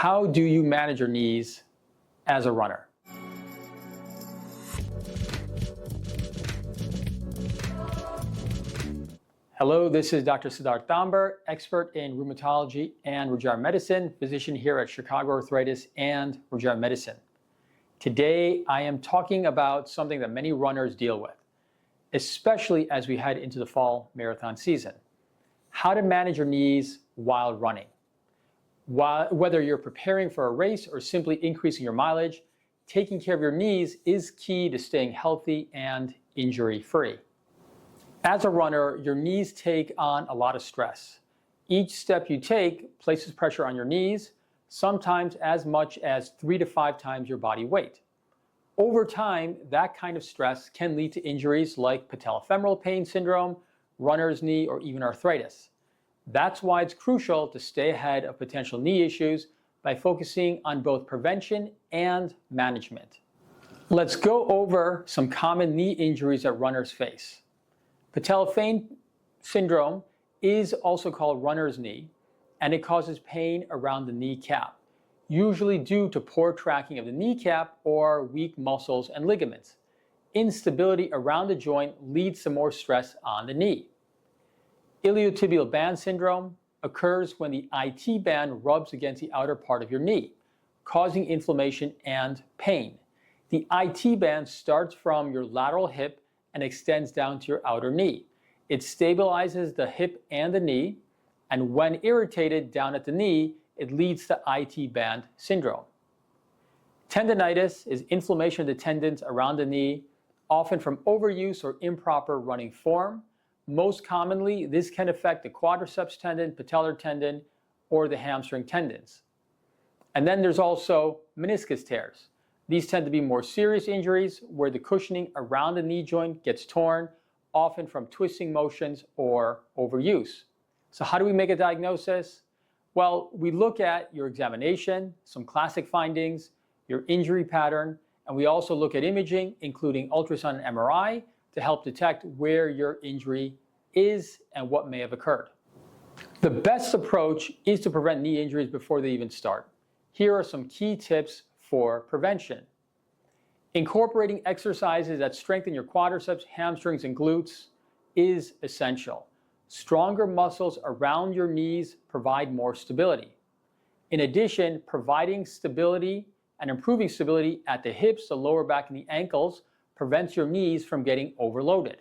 How do you manage your knees as a runner? Hello, this is Dr. Siddharth Damber, expert in rheumatology and regenerative medicine, physician here at Chicago Arthritis and Regenerative Medicine. Today, I am talking about something that many runners deal with, especially as we head into the fall marathon season. How to manage your knees while running. Whether you're preparing for a race or simply increasing your mileage, taking care of your knees is key to staying healthy and injury-free. As a runner, your knees take on a lot of stress. Each step you take places pressure on your knees, sometimes as much as 3 to 5 times your body weight. Over time, that kind of stress can lead to injuries like patellofemoral pain syndrome, runner's knee, or even arthritis. That's why it's crucial to stay ahead of potential knee issues by focusing on both prevention and management. Let's go over some common knee injuries that runners face. Patellofemoral syndrome is also called runner's knee, and it causes pain around the kneecap, usually due to poor tracking of the kneecap or weak muscles and ligaments. Instability around the joint leads to more stress on the knee. Iliotibial band syndrome occurs when the IT band rubs against the outer part of your knee, causing inflammation and pain. The IT band starts from your lateral hip and extends down to your outer knee. It stabilizes the hip and the knee, and when irritated down at the knee, it leads to IT band syndrome. Tendinitis is inflammation of the tendons around the knee, often from overuse or improper running form. Most commonly, this can affect the quadriceps tendon, patellar tendon, or the hamstring tendons. And then there's also meniscus tears. These tend to be more serious injuries where the cushioning around the knee joint gets torn, often from twisting motions or overuse. So how do we make a diagnosis? Well, we look at your examination, some classic findings, your injury pattern, and we also look at imaging, including ultrasound and MRI, to help detect where your injury is and what may have occurred. The best approach is to prevent knee injuries before they even start. Here are some key tips for prevention. Incorporating exercises that strengthen your quadriceps, hamstrings, and glutes is essential. Stronger muscles around your knees provide more stability. In addition, providing stability and improving stability at the hips, the lower back, and the ankles prevents your knees from getting overloaded.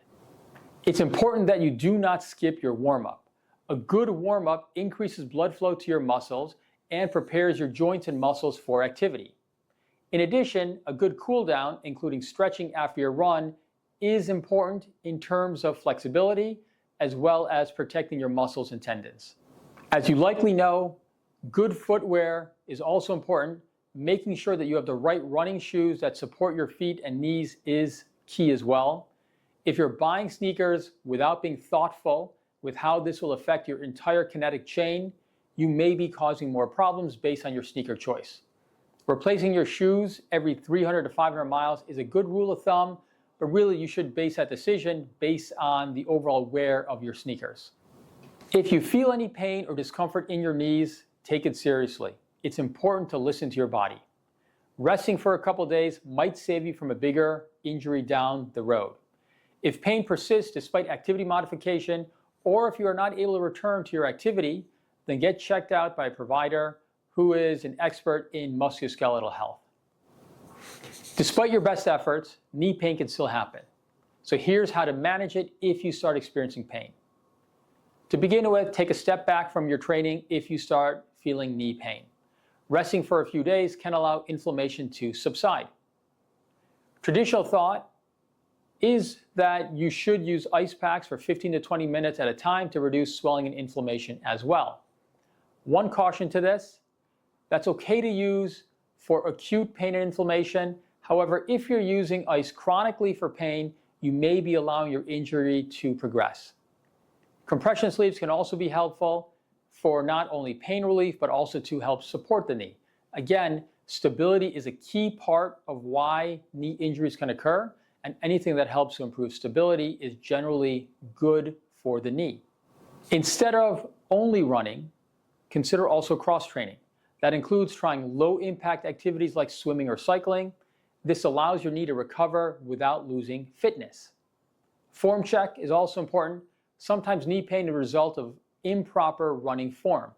It's important that you do not skip your warm-up. A good warm-up increases blood flow to your muscles and prepares your joints and muscles for activity. In addition, a good cool down, including stretching after your run, is important in terms of flexibility as well as protecting your muscles and tendons. As you likely know, good footwear is also important. Making sure that you have the right running shoes that support your feet and knees is key as well. If you're buying sneakers without being thoughtful with how this will affect your entire kinetic chain, you may be causing more problems based on your sneaker choice. Replacing your shoes every 300 to 500 miles is a good rule of thumb, but really you should base that decision based on the overall wear of your sneakers. If you feel any pain or discomfort in your knees, take it seriously. It's important to listen to your body. Resting for a couple days might save you from a bigger injury down the road. If pain persists despite activity modification, or if you are not able to return to your activity, then get checked out by a provider who is an expert in musculoskeletal health. Despite your best efforts, knee pain can still happen. So here's how to manage it if you start experiencing pain. To begin with, take a step back from your training if you start feeling knee pain. Resting for a few days can allow inflammation to subside. Traditional thought is that you should use ice packs for 15 to 20 minutes at a time to reduce swelling and inflammation as well. One caution to this, that's okay to use for acute pain and inflammation. However, if you're using ice chronically for pain, you may be allowing your injury to progress. Compression sleeves can also be helpful for not only pain relief, but also to help support the knee. Again, stability is a key part of why knee injuries can occur, and anything that helps to improve stability is generally good for the knee. Instead of only running, consider also cross-training. That includes trying low-impact activities like swimming or cycling. This allows your knee to recover without losing fitness. Form check is also important. Sometimes knee pain is a result of improper running form.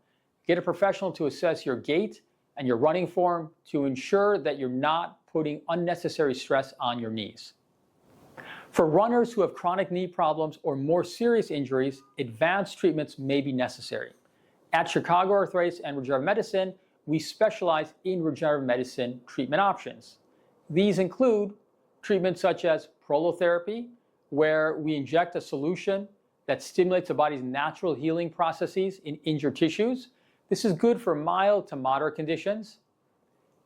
Get a professional to assess your gait and your running form to ensure that you're not putting unnecessary stress on your knees. For runners who have chronic knee problems or more serious injuries, advanced treatments may be necessary. At Chicago Arthritis and Regenerative Medicine, we specialize in regenerative medicine treatment options. These include treatments such as prolotherapy, where we inject a solution that stimulates the body's natural healing processes in injured tissues. This is good for mild to moderate conditions.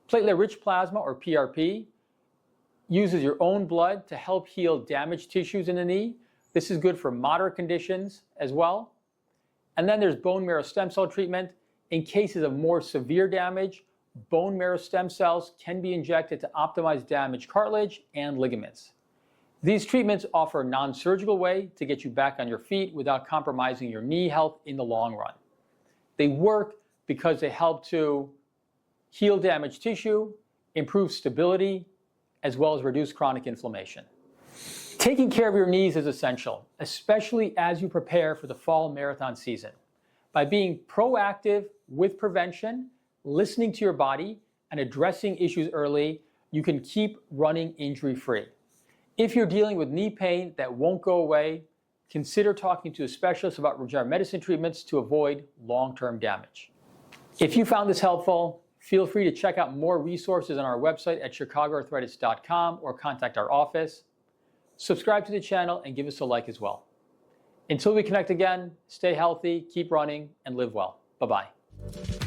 Platelet-rich plasma, or PRP, uses your own blood to help heal damaged tissues in the knee. This is good for moderate conditions as well. And then there's bone marrow stem cell treatment. In cases of more severe damage, bone marrow stem cells can be injected to optimize damaged cartilage and ligaments. These treatments offer a non-surgical way to get you back on your feet without compromising your knee health in the long run. They work because they help to heal damaged tissue, improve stability, as well as reduce chronic inflammation. Taking care of your knees is essential, especially as you prepare for the fall marathon season. By being proactive with prevention, listening to your body, and addressing issues early, you can keep running injury-free. If you're dealing with knee pain that won't go away, consider talking to a specialist about regenerative medicine treatments to avoid long-term damage. If you found this helpful, feel free to check out more resources on our website at chicagoarthritis.com or contact our office. Subscribe to the channel and give us a like as well. Until we connect again, stay healthy, keep running, and live well. Bye-bye.